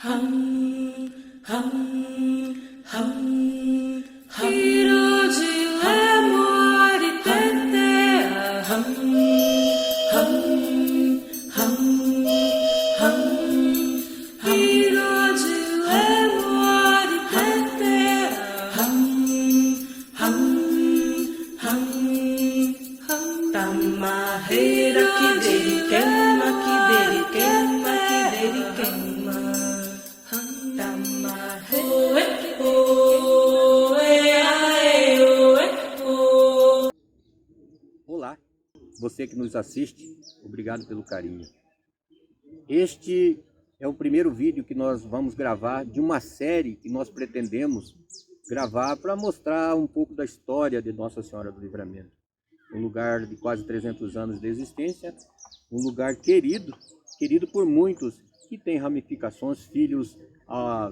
hum, hum, hum, hiro de lemore tetea, hum, hiro de lemore tetea, tamarreira que dele queima, que dele queima, que dele queima. Olá, você que nos assiste, obrigado pelo carinho. Este é o primeiro vídeo que nós vamos gravar de uma série que nós pretendemos gravar para mostrar um pouco da história de Nossa Senhora do Livramento. Um lugar de quase 300 anos de existência, um lugar querido por muitos, que tem ramificações, filhos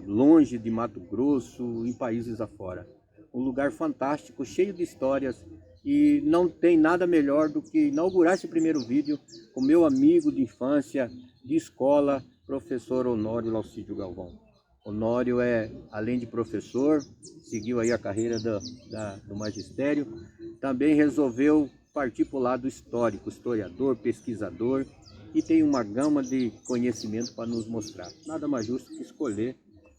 longe de Mato Grosso, em países afora. Um lugar fantástico, cheio de histórias, e não tem nada melhor do que inaugurar esse primeiro vídeo com meu amigo de infância, de escola, professor Honório Laucídio Galvão. Honório além de professor, seguiu aí a carreira do magistério, também resolveu partir para o lado histórico, historiador, pesquisador, e tem uma gama de conhecimento para nos mostrar. Nada mais justo que escolher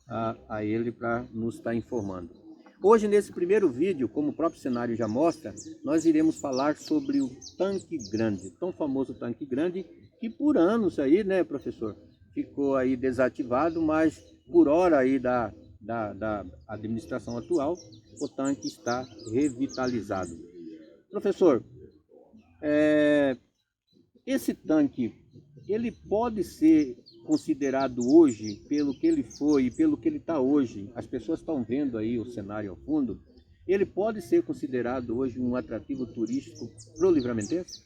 a ele para nos estar informando. Hoje, nesse primeiro vídeo, como o próprio cenário já mostra, nós iremos falar sobre o Tanque Grande, tão famoso Tanque Grande, que por anos aí, né, professor, ficou aí desativado, mas por hora aí da administração atual, o tanque está revitalizado. Professor, esse tanque, ele pode ser considerado hoje, pelo que ele foi e pelo que ele está hoje, as pessoas estão vendo aí o cenário ao fundo, ele pode ser considerado hoje um atrativo turístico para o livramentense?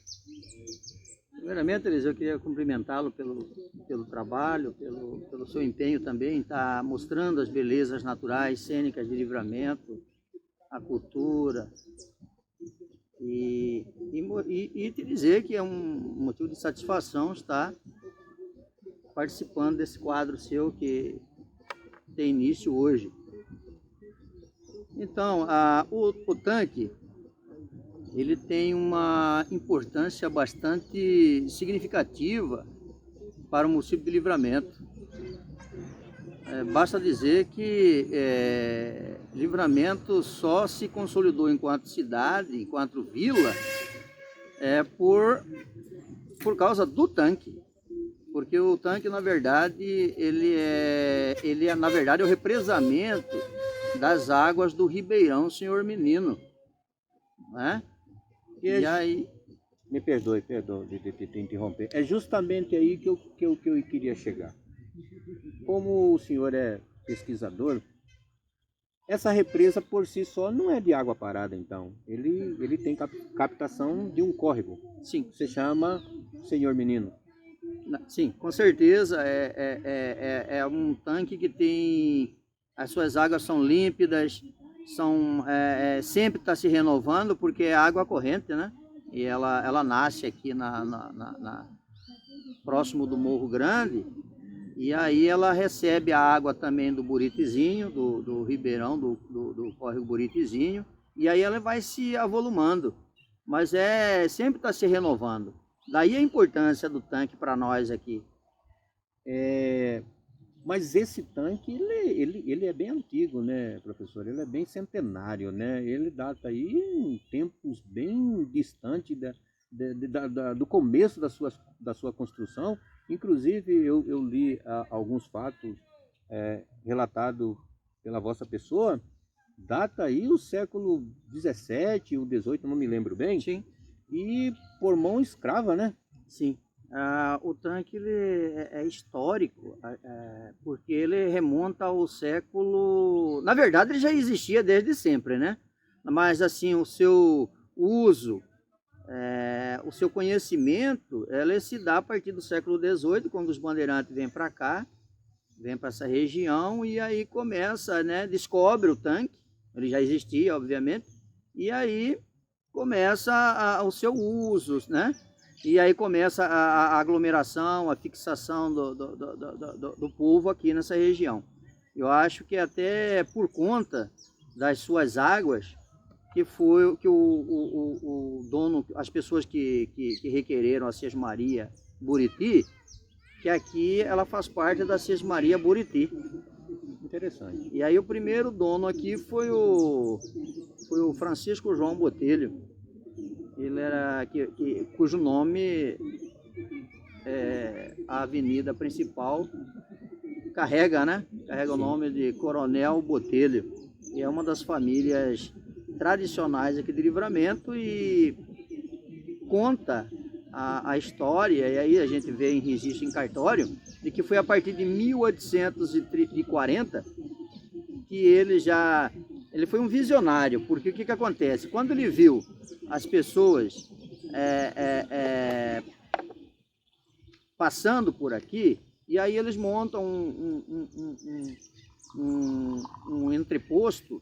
Primeiramente, Eliseu, eu queria cumprimentá-lo pelo trabalho, pelo seu empenho também, está mostrando as belezas naturais, cênicas de Livramento, a cultura, e te dizer que é um motivo de satisfação estar participando desse quadro seu que tem início hoje. Então, o tanque, ele tem uma importância bastante significativa para o município de Livramento. Basta dizer que Livramento só se consolidou enquanto cidade, enquanto vila, por causa do tanque. Porque o tanque, na verdade, ele é o represamento das águas do Ribeirão Senhor Menino, né? E aí... Me perdoe de te interromper. É justamente aí que eu queria chegar. Como o senhor é pesquisador, essa represa por si só não é de água parada, então. Ele tem captação de um córrego. Sim. Se chama Senhor Menino. Sim, com certeza. É um tanque que tem... As suas águas são límpidas, sempre está se renovando, porque é água corrente, né? E ela nasce aqui próximo do Morro Grande, e aí ela recebe a água também do Buritizinho, do Ribeirão, do córrego Buritizinho, e aí ela vai se avolumando, mas sempre está se renovando. Daí a importância do tanque para nós aqui. Mas esse tanque, ele é bem antigo, né, professor? Ele é bem centenário, né? Ele data aí em tempos bem distantes do começo da sua construção. Inclusive, eu li alguns fatos relatados pela vossa pessoa. Data aí o século 17, o 18, não me lembro bem. Sim. E por mão escrava, né? Sim. O tanque ele é histórico, porque ele remonta ao século... Na verdade, ele já existia desde sempre, né? Mas, assim, o seu uso, o seu conhecimento, ele se dá a partir do século XVIII, quando os bandeirantes vêm para cá, vêm para essa região, e aí começa, né? Descobre o tanque, ele já existia, obviamente, e aí começa o seu uso, né? E aí começa a aglomeração, a fixação do povo aqui nessa região. Eu acho que até por conta das suas águas, que foi que o dono, as pessoas que requereram a Sesmaria Buriti, que aqui ela faz parte da Sesmaria Buriti. Interessante. E aí o primeiro dono aqui foi o Francisco João Botelho. Ele era cujo nome a avenida principal carrega, né? Carrega o nome de Coronel Botelho. E é uma das famílias tradicionais aqui de Livramento e conta a história, e aí a gente vê em registro em cartório, de que foi a partir de 1840 que ele foi um visionário, porque o que acontece? Quando ele viu as pessoas passando por aqui, e aí eles montam um entreposto,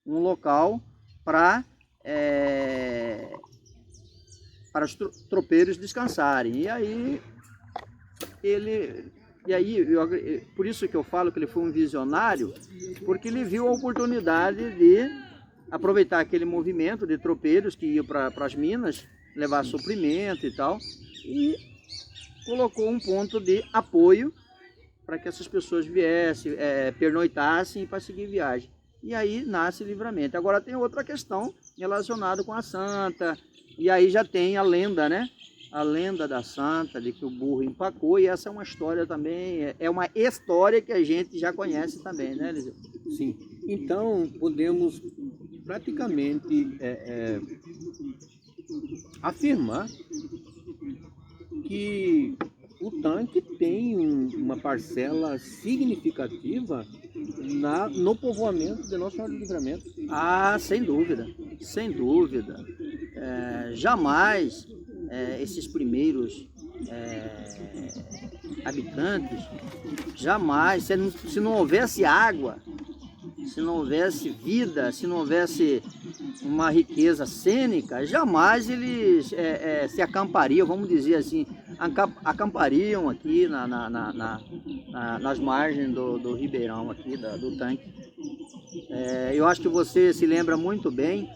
um local para os tropeiros descansarem. Por isso que eu falo que ele foi um visionário, porque ele viu a oportunidade de aproveitar aquele movimento de tropeiros que iam para as minas, levar suprimento e tal, e colocou um ponto de apoio para que essas pessoas viessem, pernoitassem para seguir viagem. E aí nasce Livramento. Agora tem outra questão relacionada com a santa, e aí já tem a lenda, né? A lenda da santa, de que o burro empacou, e essa é uma história também, é uma história que a gente já conhece também, né, Eliseu? Sim. Então, podemos praticamente afirmar que o tanque tem uma parcela significativa no povoamento de Nossa Senhora do Livramento. Ah, sem dúvida, sem dúvida. Jamais esses primeiros habitantes, jamais, se não houvesse água, se não houvesse vida, se não houvesse uma riqueza cênica, jamais eles se acampariam, vamos dizer assim, acampariam aqui nas margens do ribeirão aqui, do tanque. Eu acho que você se lembra muito bem,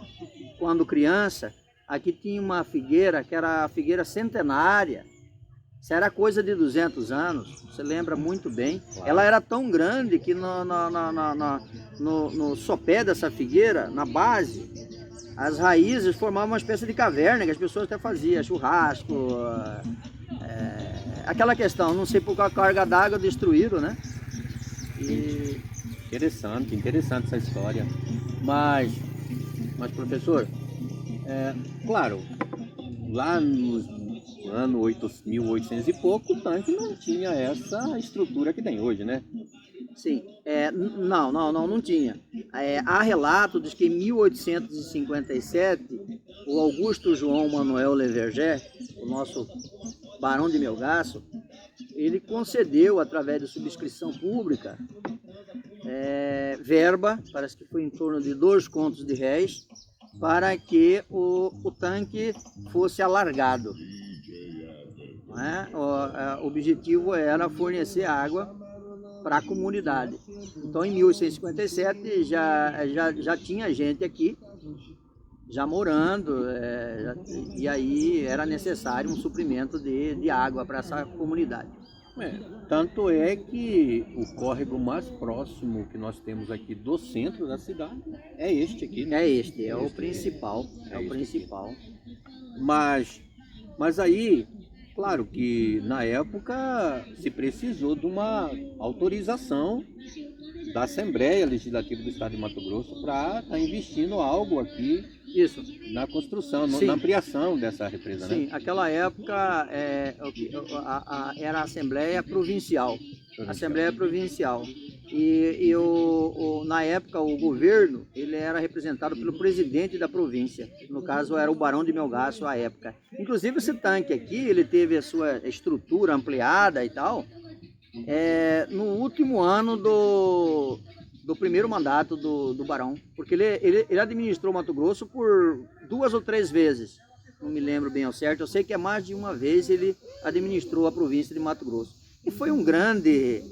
quando criança, aqui tinha uma figueira, que era a figueira centenária. Isso era coisa de 200 anos, você lembra muito bem. Claro. Ela era tão grande que no sopé dessa figueira, na base, as raízes formavam uma espécie de caverna, que as pessoas até faziam churrasco, aquela questão, não sei por qual carga d'água destruíram, né? Interessante essa história. Mas professor, claro, lá no ano 1800 e pouco, o tanque não tinha essa estrutura que tem hoje, né? Sim, não tinha. Há relatos de que em 1857, o Augusto João Manuel Leverger, o nosso Barão de Melgaço, ele concedeu, através de subscrição pública, verba, parece que foi em torno de 2 contos de réis, para que o tanque fosse alargado. O objetivo era fornecer água para a comunidade. Então, em 1857, já tinha gente aqui, já morando, e aí era necessário um suprimento de água para essa comunidade. Tanto é que o córrego mais próximo que nós temos aqui do centro da cidade é este aqui, né? É o principal, o principal. Mas aí, claro que na época se precisou de uma autorização da Assembleia Legislativa do Estado de Mato Grosso para estar investindo algo aqui. Isso. Na construção, na ampliação dessa represa, né? Sim, aquela época era a Assembleia Provincial. Assembleia Provincial. E na época o governo ele era representado pelo presidente da província. No caso era o Barão de Melgaço à época. Inclusive esse tanque aqui, ele teve a sua estrutura ampliada e tal, no último ano do primeiro mandato do Barão, porque ele administrou Mato Grosso por 2 ou 3 vezes. não me lembro bem ao certo, eu sei que mais de uma vez ele administrou a província de Mato Grosso. E foi um grande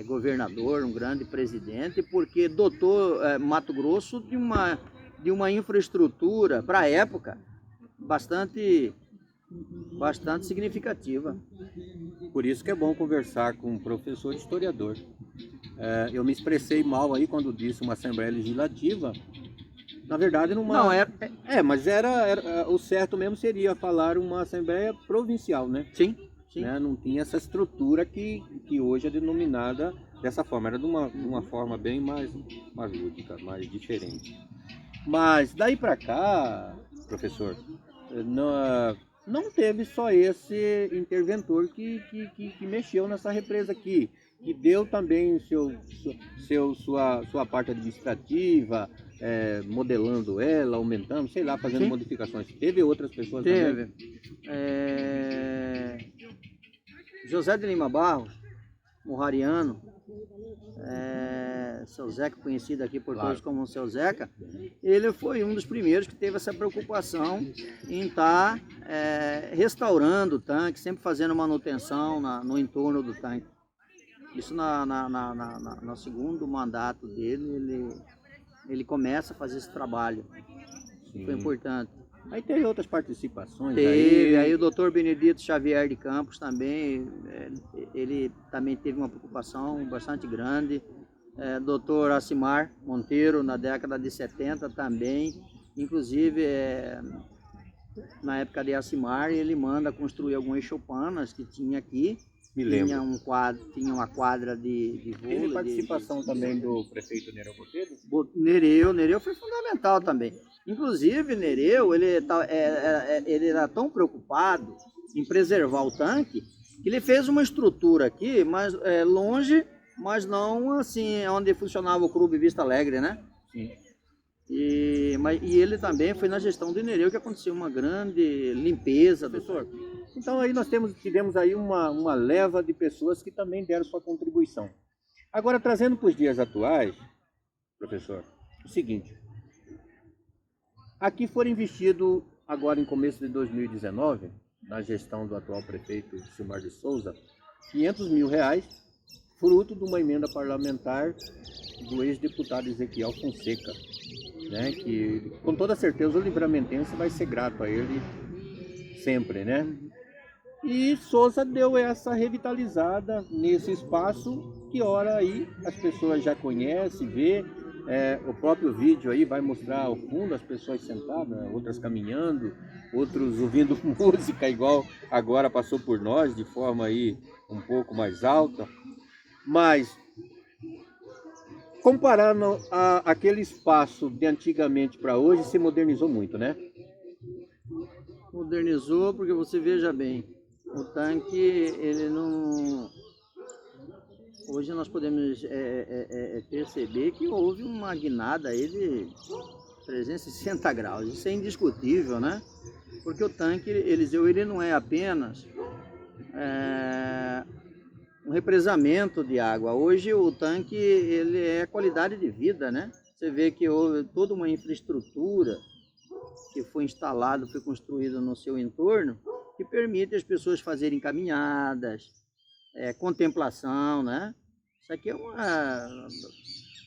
governador, um grande presidente, porque dotou Mato Grosso de uma infraestrutura, para a época, bastante significativa. Por isso que é bom conversar com um professor historiador. Eu me expressei mal aí quando disse uma Assembleia Legislativa. Na verdade, Não, mas era o certo mesmo seria falar uma Assembleia Provincial, né? Sim. Né? Não tinha essa estrutura que hoje é denominada dessa forma. Era de uma forma bem mais lúdica, mais diferente. Mas daí para cá, professor, não teve só esse interventor que mexeu nessa represa aqui, que deu também sua parte administrativa, modelando ela, aumentando, sei lá, fazendo modificações. Teve outras pessoas também? José de Lima Barros, Morrariano, seu Zeca, conhecido aqui por todos como seu Zeca, ele foi um dos primeiros que teve essa preocupação em estar restaurando o tanque, sempre fazendo manutenção no entorno do tanque. Isso no segundo mandato dele, ele começa a fazer esse trabalho. Sim. Foi importante. Aí teve outras participações. Aí o doutor Benedito Xavier de Campos também, ele também teve uma preocupação bastante grande. Doutor Acimar Monteiro, na década de 70 também, inclusive na época de Acimar, ele manda construir algumas choupanas que tinha aqui. Me lembro. Tinha uma quadra de vôlei. Teve participação também do prefeito Nereu Botelho? Nereu foi fundamental também. Inclusive, Nereu, ele era tão preocupado em preservar o tanque, que ele fez uma estrutura aqui, mas longe, mas não assim, onde funcionava o Clube Vista Alegre, né? Sim. E ele também foi na gestão de Nereu que aconteceu uma grande limpeza. Professor, então aí nós tivemos aí uma leva de pessoas que também deram sua contribuição. Agora, trazendo para os dias atuais, professor, o seguinte: aqui foram investidos, agora em começo de 2019, na gestão do atual prefeito Silmar de Souza, R$500 mil, fruto de uma emenda parlamentar do ex-deputado Ezequiel Fonseca, né, que com toda certeza o livramentense vai ser grato a ele sempre, né? E Souza deu essa revitalizada nesse espaço que ora aí as pessoas já conhecem, vê. O próprio vídeo aí vai mostrar ao fundo as pessoas sentadas, outras caminhando, outros ouvindo música, igual agora passou por nós, de forma aí um pouco mais alta. Mas, comparando aquele espaço de antigamente para hoje, se modernizou muito, né? Modernizou, porque você veja bem, o tanque, ele não... Hoje nós podemos perceber que houve uma guinada aí de 360 graus, isso é indiscutível, né? Porque o tanque, Eliseu, ele não é apenas um represamento de água. Hoje o tanque, ele é qualidade de vida, né? Você vê que houve toda uma infraestrutura que foi instalada, foi construída no seu entorno, que permite as pessoas fazerem caminhadas, contemplação, né? Isso aqui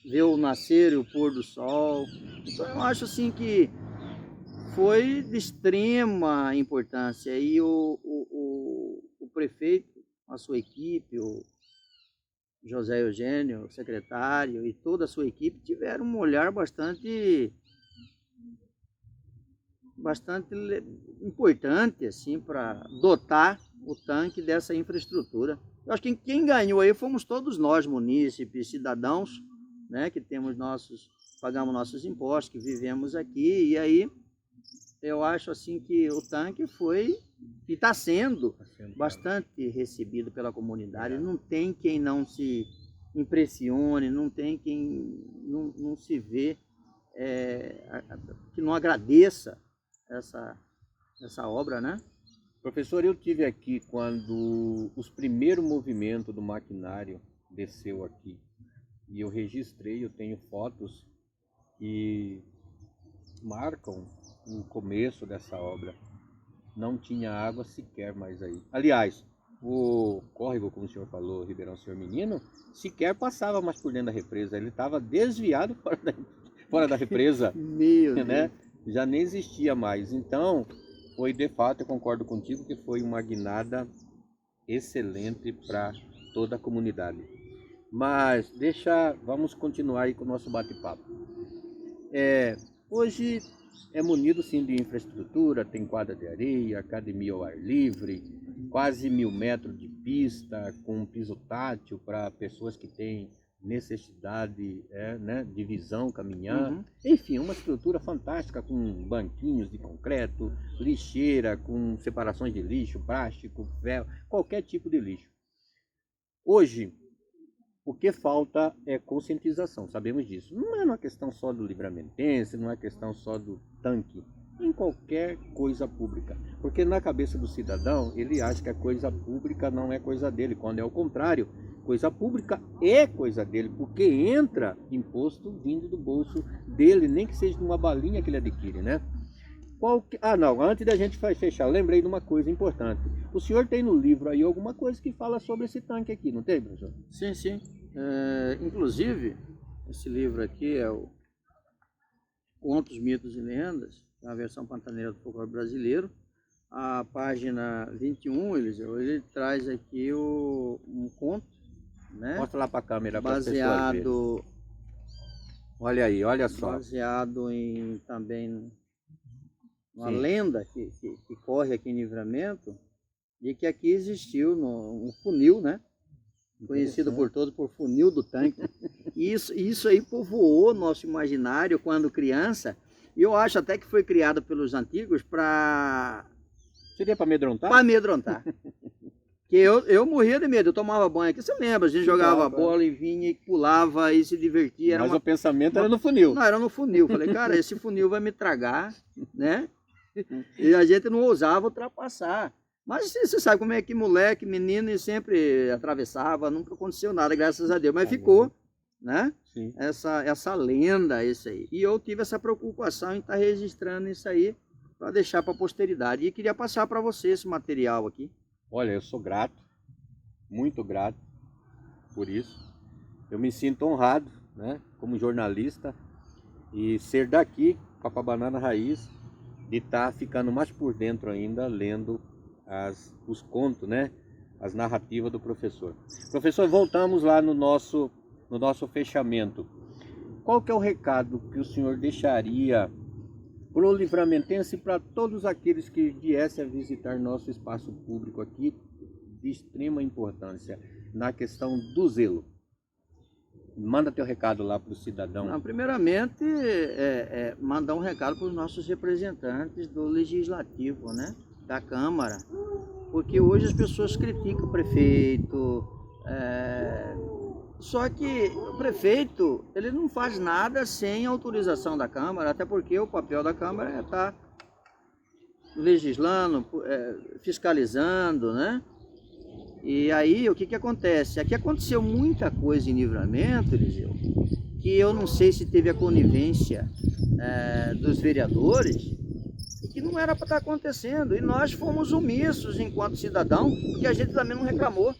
ver o nascer e o pôr do sol. Então eu acho assim que foi de extrema importância. E o prefeito, a sua equipe, o José Eugênio, o secretário e toda a sua equipe tiveram um olhar bastante importante assim, para dotar o tanque dessa infraestrutura. Eu acho que quem ganhou aí fomos todos nós, munícipes, cidadãos, né, que pagamos nossos impostos, que vivemos aqui, e aí eu acho assim que o tanque foi e está sendo bastante recebido pela comunidade. Não tem quem não se impressione, não tem quem não se vê, que não agradeça essa obra, né? Professor, eu tive aqui quando os primeiros movimentos do maquinário desceu aqui. E eu registrei, eu tenho fotos que marcam o começo dessa obra, não tinha água sequer mais aí. Aliás, o córrego, como o senhor falou, Ribeirão Senhor Menino, sequer passava mais por dentro da represa. Ele estava desviado fora da represa, Meu né? Deus. Já nem existia mais. Então, foi de fato, eu concordo contigo, que foi uma guinada excelente para toda a comunidade. Mas vamos continuar aí com o nosso bate-papo. Hoje é munido sim de infraestrutura, tem quadra de areia, academia ao ar livre, quase 1000 metros de pista, com piso tátil para pessoas que têm necessidade né, de visão, caminhar. Uhum. Enfim, uma estrutura fantástica com banquinhos de concreto, lixeira com separações de lixo, plástico, ferro, qualquer tipo de lixo. Hoje, o que falta é conscientização, sabemos disso. Não é uma questão só do livramentense, não é questão só do tanque, em qualquer coisa pública. Porque na cabeça do cidadão, ele acha que a coisa pública não é coisa dele, quando é o contrário. Coisa pública é coisa dele, porque entra imposto vindo do bolso dele, nem que seja de uma balinha que ele adquire, né? Não, antes da gente fechar, lembrei de uma coisa importante. O senhor tem no livro aí alguma coisa que fala sobre esse tanque aqui, não tem, professor? Sim, sim. Inclusive, esse livro aqui é o Contos, Mitos e Lendas, é a versão pantaneira do folclore brasileiro. A página 21, ele traz aqui um conto, né? Mostra lá para a câmera para as pessoas verem. Baseado, olha aí, olha só. baseado em também uma Sim. lenda que corre aqui em Livramento, de que aqui existiu um funil, né? Conhecido por todos por funil do tanque. Isso aí povoou nosso imaginário quando criança, e eu acho até que foi criado pelos antigos para Seria para amedrontar? amedrontar. Que eu morria de medo, eu tomava banho aqui, você lembra, a gente jogava bola e vinha e pulava e se divertia. Mas o pensamento era no funil. Não, era no funil. Falei, cara, esse funil vai me tragar, né? E a gente não ousava ultrapassar. Mas você sabe como é que moleque, menino, e sempre atravessava, nunca aconteceu nada, graças a Deus. Mas ficou, né? Sim. Essa lenda, isso aí. E eu tive essa preocupação em estar registrando isso aí para deixar para a posteridade. E queria passar para você esse material aqui. Olha, eu sou grato, muito grato por isso. Eu me sinto honrado, né, como jornalista, e ser daqui, Papabanana Raiz, de estar ficando mais por dentro ainda, lendo os contos, né, as narrativas do professor. Professor, voltamos lá no nosso fechamento. Qual que é o recado que o senhor deixaria para o livramentense e para todos aqueles que viessem a visitar nosso espaço público aqui, de extrema importância, na questão do zelo? Manda teu recado lá para o cidadão. Não, primeiramente, mandar um recado para os nossos representantes do Legislativo, né? Da Câmara, porque hoje as pessoas criticam o prefeito, só que o prefeito, ele não faz nada sem autorização da Câmara, até porque o papel da Câmara é estar legislando, fiscalizando, né? E aí, o que acontece? Aqui aconteceu muita coisa em Livramento, Eliseu, que eu não sei se teve a conivência dos vereadores, e que não era para estar acontecendo. E nós fomos omissos enquanto cidadão, porque a gente também não reclamou.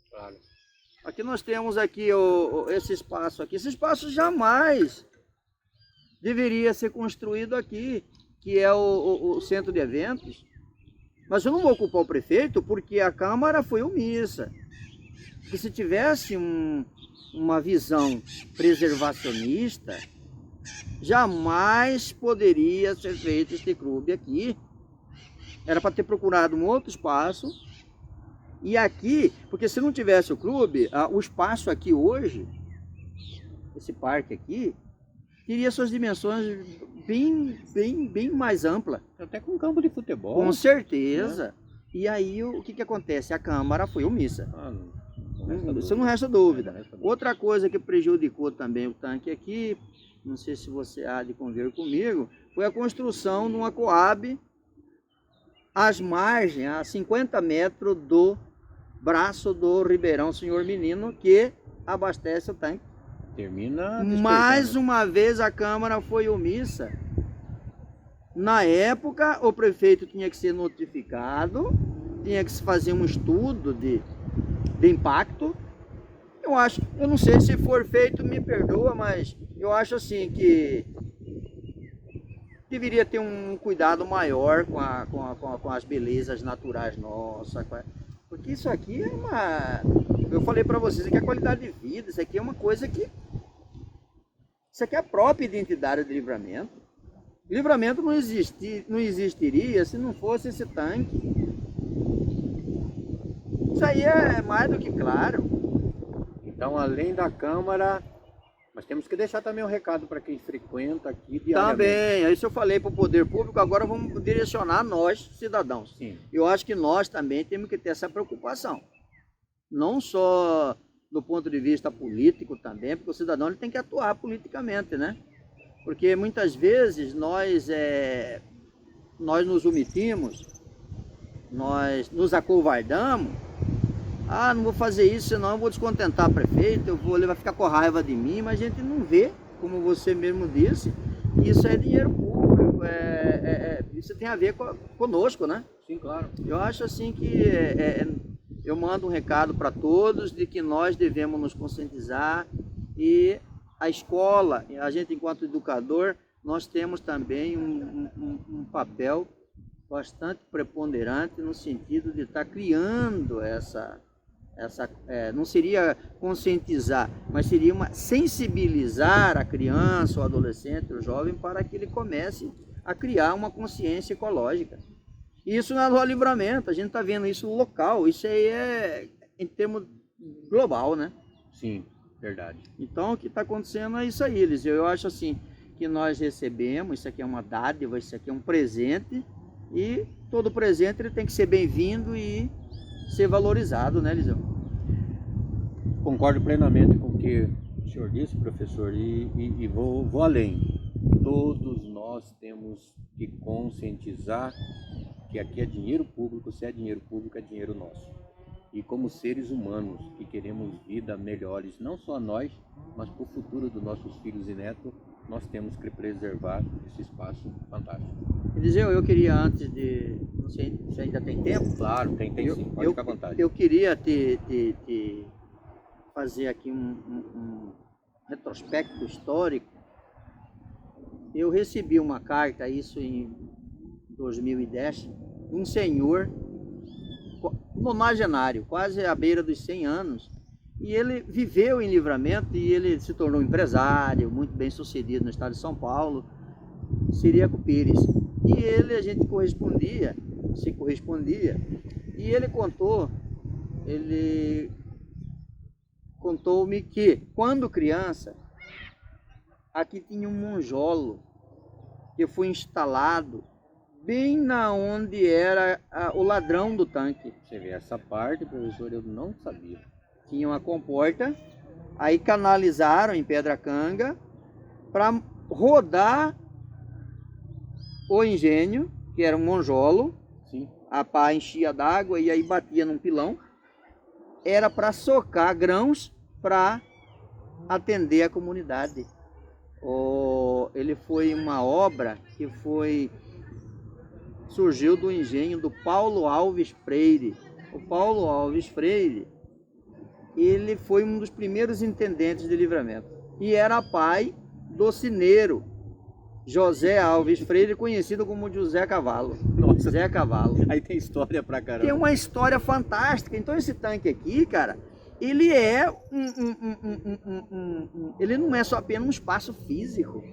Claro. Aqui nós temos aqui esse espaço aqui. Esse espaço jamais deveria ser construído aqui, que é o centro de eventos. Mas eu não vou culpar o prefeito porque a Câmara foi omissa. Porque se tivesse uma visão preservacionista, jamais poderia ser feito este clube aqui. Era para ter procurado um outro espaço. E aqui, porque se não tivesse o clube, o espaço aqui hoje, esse parque aqui, teria suas dimensões bem mais amplas. Até com campo de futebol. Com certeza. E aí o que acontece? A Câmara foi omissa. Isso não resta dúvida. Outra coisa que prejudicou também o tanque aqui, não sei se você há de convir comigo, foi a construção de uma Coab às margens, a 50 metros do braço do Ribeirão Senhor Menino, que abastece o tanque. Termina Mais uma vez a Câmara foi omissa Na época, o prefeito tinha que ser notificado, tinha que se fazer um estudo de impacto. Eu não sei se for feito, me perdoa, mas eu acho assim que deveria ter um cuidado maior com as belezas naturais nossas, porque isso aqui é eu falei para vocês, isso aqui é qualidade de vida, isso aqui é uma coisa que, isso aqui é a própria identidade do Livramento. Livramento não existiria se não fosse esse tanque. Isso aí é mais do que claro. Então, além da Câmara, nós temos que deixar também um recado para quem frequenta aqui diariamente. Também, isso eu falei para o poder público, agora vamos direcionar nós, cidadãos. Sim. Eu acho que nós também temos que ter essa preocupação. Não só do ponto de vista político também, porque o cidadão ele tem que atuar politicamente, né? Porque muitas vezes nós nos omitimos, nós nos acovardamos. Ah, não vou fazer isso, senão eu vou descontentar o prefeito, ele vai ficar com raiva de mim, mas a gente não vê, como você mesmo disse, que isso é dinheiro público, isso tem a ver conosco, né? Sim, claro. Eu acho assim que eu mando um recado para todos de que nós devemos nos conscientizar e a escola, a gente enquanto educador, nós temos também um papel bastante preponderante no sentido de estar criando não seria conscientizar, mas seria sensibilizar a criança, o adolescente, o jovem, para que ele comece a criar uma consciência ecológica. Isso na Rua Livramento, a gente está vendo isso local, isso aí é em termos global, né? Sim, verdade. Então o que está acontecendo é isso aí, Eliseu. Eu acho assim que nós recebemos, isso aqui é uma dádiva, isso aqui é um presente, e todo presente ele tem que ser bem-vindo e ser valorizado, né, Eliseu? Concordo plenamente com o que o senhor disse, professor, e vou além. Todos nós temos que conscientizar que aqui é dinheiro público, se é dinheiro público, é dinheiro nosso. E como seres humanos que queremos vida melhores, não só nós, mas para o futuro dos nossos filhos e netos, nós temos que preservar esse espaço fantástico. Eliseu, eu queria antes de... Não sei se ainda tem tempo. Claro, tem sim, pode ficar à vontade. Eu queria fazer aqui um retrospecto histórico. Eu recebi uma carta, isso em 2010, de um senhor nonagenário, quase à beira dos 100 anos, e ele viveu em Livramento e ele se tornou empresário, muito bem sucedido no estado de São Paulo, Ciríaco Pires. E a gente se correspondia, e ele contou-me que, quando criança, aqui tinha um monjolo que foi instalado bem na onde era o ladrão do tanque. Você vê, essa parte, professor, eu não sabia. Tinha uma comporta, aí canalizaram em Pedra Canga para rodar o engenho, que era um monjolo. Sim. A pá enchia d'água e aí batia num pilão. Era para socar grãos para atender a comunidade. Ele foi uma obra que surgiu do engenho do Paulo Alves Freire. O Paulo Alves Freire, ele foi um dos primeiros intendentes de Livramento e era pai do cineiro José Alves Freire, conhecido como José Cavalo. Nossa. Zé Cavalo. Aí tem história pra caramba. Tem uma história fantástica. Então esse tanque aqui, cara, ele é ele não é só apenas um espaço físico.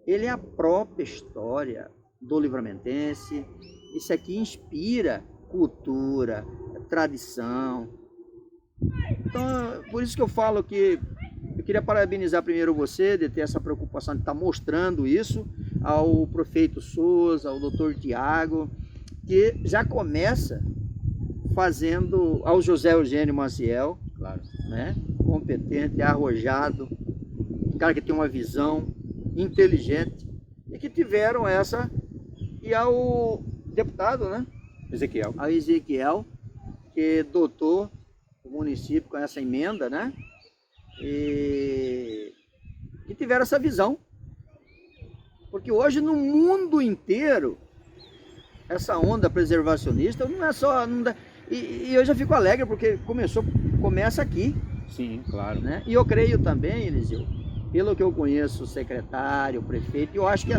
Ele é a própria história do livramentense. Isso aqui inspira cultura, tradição. Então, por isso que eu falo que eu queria parabenizar primeiro você de ter essa preocupação de estar mostrando isso ao prefeito Souza, ao doutor Tiago, que já começa fazendo, ao José Eugênio Maciel, Claro. né? Competente, arrojado, um cara que tem uma visão, inteligente, e que tiveram essa, e ao deputado, né? Ezequiel. Ao Ezequiel, que dotou o município com essa emenda, né? E tiveram essa visão. Porque hoje no mundo inteiro, essa onda preservacionista não é só... Não dá, e eu já fico alegre porque começa aqui. Sim, claro. Né? E eu creio também, Eliseu, pelo que eu conheço o secretário, o prefeito, eu acho que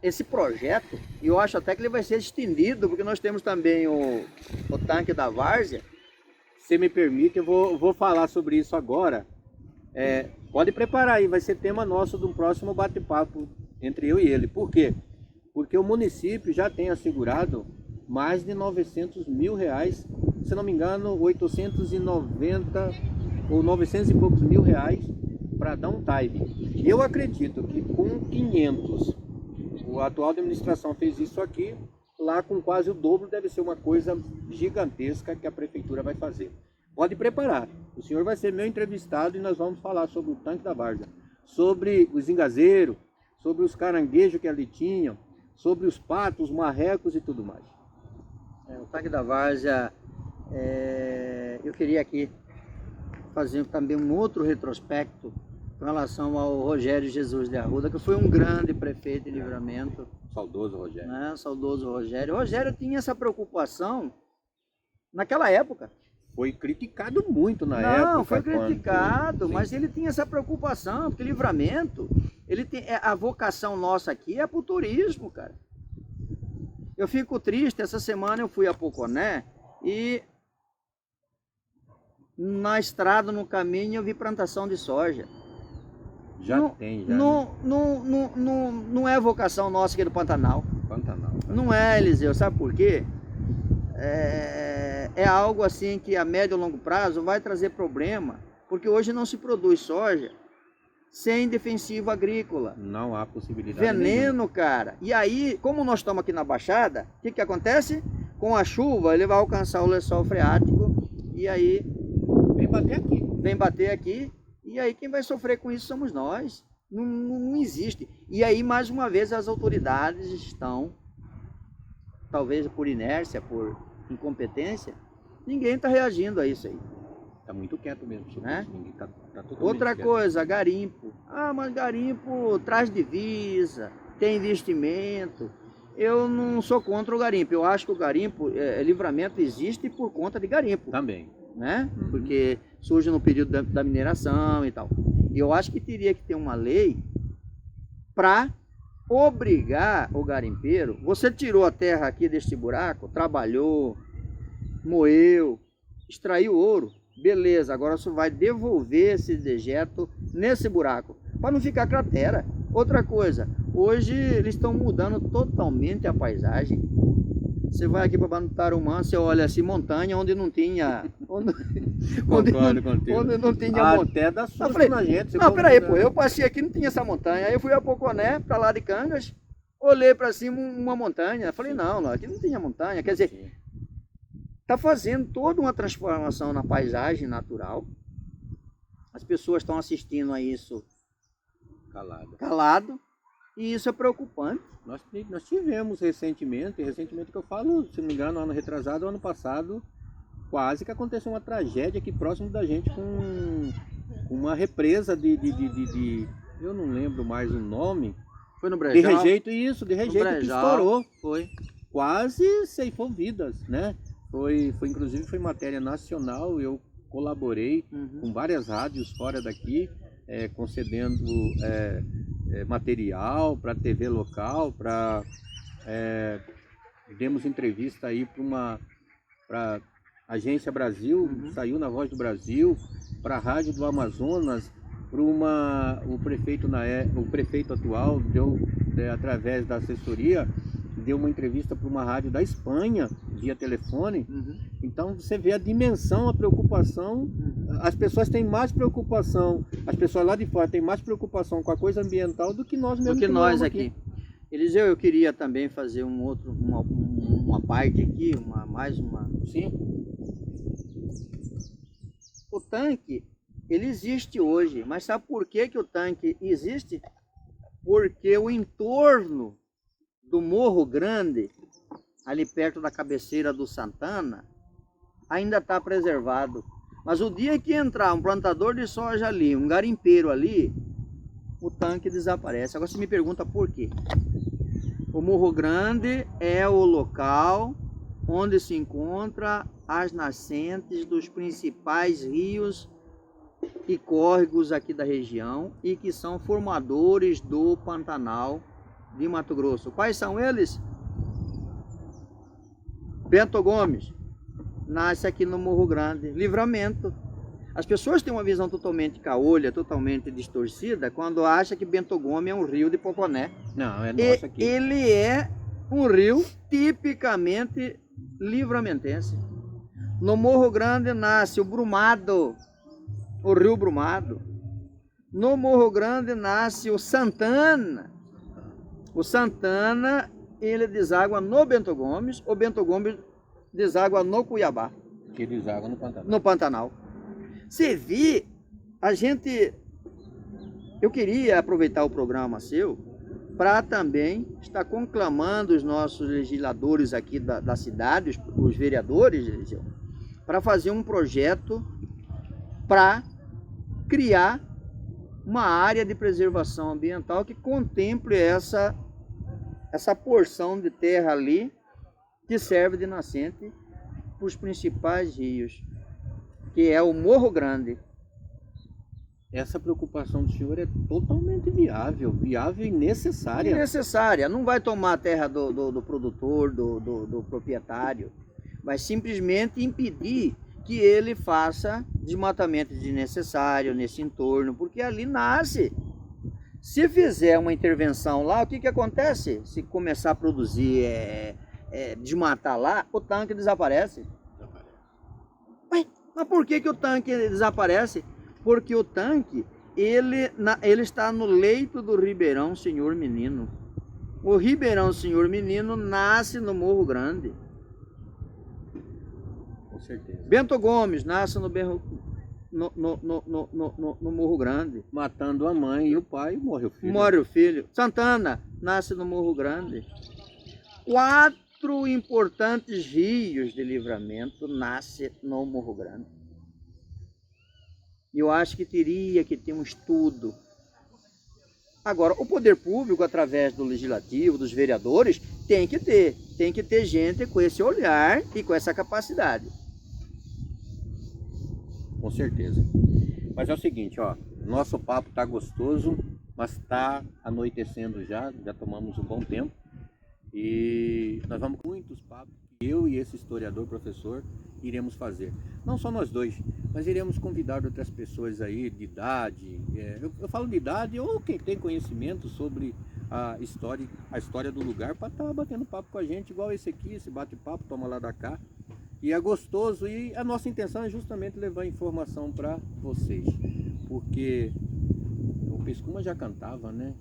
esse projeto, e eu acho até que ele vai ser estendido, porque nós temos também o tanque da várzea. Se me permite, eu vou falar sobre isso agora. Pode preparar aí, vai ser tema nosso do próximo bate-papo entre eu e ele. Por quê? Porque o município já tem assegurado mais de 900 mil reais, se não me engano, 890 ou 900 e poucos mil reais para dar um time. Eu acredito que com 500, a atual administração fez isso aqui, lá com quase o dobro deve ser uma coisa gigantesca que a prefeitura vai fazer. Pode preparar, o senhor vai ser meu entrevistado e nós vamos falar sobre o tanque da várzea, sobre os engazeiros, sobre os caranguejos que ali tinham, sobre os patos, os marrecos e tudo mais. O tanque da várzea, eu queria aqui fazer também um outro retrospecto com relação ao Rogério Jesus de Arruda, que foi um grande prefeito de Livramento. Saudoso Rogério. Né? Saudoso Rogério. O Rogério tinha essa preocupação naquela época. Foi criticado muito na época. Não, foi criticado, quando... mas ele tinha essa preocupação, porque Livramento, ele tem, a vocação nossa aqui é pro turismo, cara. Eu fico triste, essa semana eu fui a Poconé e na estrada, no caminho, eu vi plantação de soja. Já. Não é vocação nossa aqui do Pantanal. Pantanal. Não é, Eliseu, sabe por quê? É algo assim que a médio e longo prazo vai trazer problema, porque hoje não se produz soja sem defensivo agrícola. Não há possibilidade. Veneno, nenhuma. cara. E aí, como nós estamos aqui na Baixada, o que acontece? Com a chuva, ele vai alcançar o lençol freático e aí... Vem bater aqui. Vem bater aqui. E aí quem vai sofrer com isso somos nós. Não existe. E aí, mais uma vez, as autoridades estão, talvez por inércia, por incompetência, ninguém está reagindo a isso aí. Está muito quieto mesmo. Né? Ninguém tá totalmente Outra quieto. coisa, garimpo. Ah, mas garimpo traz divisa, tem investimento. Eu não sou contra o garimpo. Eu acho que o garimpo, Livramento existe por conta de garimpo. Também. Né? Porque surge no período da mineração e tal. E eu acho que teria que ter uma lei para obrigar o garimpeiro. Você tirou a terra aqui deste buraco, trabalhou, moeu, extraiu ouro, beleza, agora você vai devolver esse dejeto nesse buraco, para não ficar cratera. Outra coisa, hoje eles estão mudando totalmente a paisagem. Você vai aqui para Tarumã, você olha assim, montanha onde não tinha... Onde não tinha montanha. Até dá susto falei, na gente. Não, peraí, pô, eu passei aqui não tinha essa montanha. Aí eu fui a Poconé, para lá de Cangas, olhei para cima uma montanha. Falei, não, aqui não tinha montanha. Quer dizer, está fazendo toda uma transformação na paisagem natural. As pessoas estão assistindo a isso calado. E isso é preocupante. Nós tivemos recentemente que eu falo, se não me engano, ano retrasado, ano passado, quase que aconteceu uma tragédia aqui próximo da gente com uma represa eu não lembro mais o nome. Foi no Brejal? De rejeito que estourou. Foi. Quase ceifou vidas, né? Inclusive foi matéria nacional, eu colaborei com várias rádios fora daqui, concedendo material para TV local, demos entrevista aí para Agência Brasil, saiu na Voz do Brasil, para a Rádio do Amazonas, o prefeito atual deu, através da assessoria, deu uma entrevista para uma rádio da Espanha, via telefone. Então você vê a dimensão, a preocupação. As pessoas têm mais preocupação, as pessoas lá de fora têm mais preocupação com a coisa ambiental do que nós mesmos. Do que nós aqui. Eliseu, eu queria também fazer uma parte aqui, mais uma. Sim. O tanque, ele existe hoje, mas sabe por que o tanque existe? Porque o entorno do Morro Grande, ali perto da cabeceira do Santana, ainda está preservado. Mas o dia que entrar um plantador de soja ali, um garimpeiro ali, o tanque desaparece. Agora você me pergunta por quê? O Morro Grande é o local onde se encontra as nascentes dos principais rios e córregos aqui da região e que são formadores do Pantanal de Mato Grosso. Quais são eles? Bento Gomes nasce aqui no Morro Grande. Livramento. As pessoas têm uma visão totalmente caolha, totalmente distorcida, quando acham que Bento Gomes é um rio de Poconé. Não, é nosso aqui. Ele é um rio tipicamente livramentense. No Morro Grande nasce o Brumado, o rio Brumado. No Morro Grande nasce o Santana. O Santana, ele deságua no Bento Gomes, o Bento Gomes deságua no Cuiabá. Que deságua no Pantanal. No Pantanal. Você vê, eu queria aproveitar o programa seu para também estar conclamando os nossos legisladores aqui da cidade, os vereadores, para fazer um projeto para criar uma área de preservação ambiental que contemple essa porção de terra ali que serve de nascente para os principais rios, que é o Morro Grande. Essa preocupação do senhor é totalmente viável e necessária. Necessária. Não vai tomar a terra do produtor, do proprietário. Vai simplesmente impedir que ele faça desmatamento desnecessário nesse entorno, porque ali nasce. Se fizer uma intervenção lá, o que acontece? Se começar a produzir, desmatar lá, o tanque desaparece. Mas por que o tanque desaparece? Porque o tanque, ele está no leito do Ribeirão Senhor Menino. O Ribeirão Senhor Menino nasce no Morro Grande. Com certeza. Bento Gomes nasce no Morro Grande. Matando a mãe e o pai, morre o filho. Morre o filho. Santana nasce no Morro Grande. 4 importantes rios de livramento nascem no Morro Grande. Eu acho que teria que ter um estudo. Agora, o poder público, através do legislativo, dos vereadores, tem que ter gente com esse olhar e com essa capacidade. Com certeza. Mas é o seguinte, ó, nosso papo tá gostoso, mas tá anoitecendo já tomamos um bom tempo. E nós vamos com muitos papos que eu e esse historiador, professor, iremos fazer. Não só nós dois, mas iremos convidar outras pessoas aí de idade. Eu falo de idade ou quem tem conhecimento sobre a história do lugar para estar batendo papo com a gente, igual esse aqui, esse bate-papo, toma lá da cá. E é gostoso e a nossa intenção é justamente levar informação para vocês. Porque o Pescuma já cantava, né?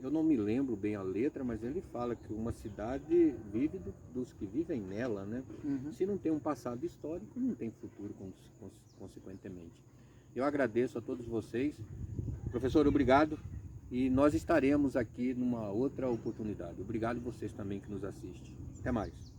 Eu não me lembro bem a letra, mas ele fala que uma cidade vive dos que vivem nela, né? Uhum. Se não tem um passado histórico, não tem futuro, consequentemente. Eu agradeço a todos vocês. Professor, obrigado. E nós estaremos aqui numa outra oportunidade. Obrigado a vocês também que nos assistem. Até mais.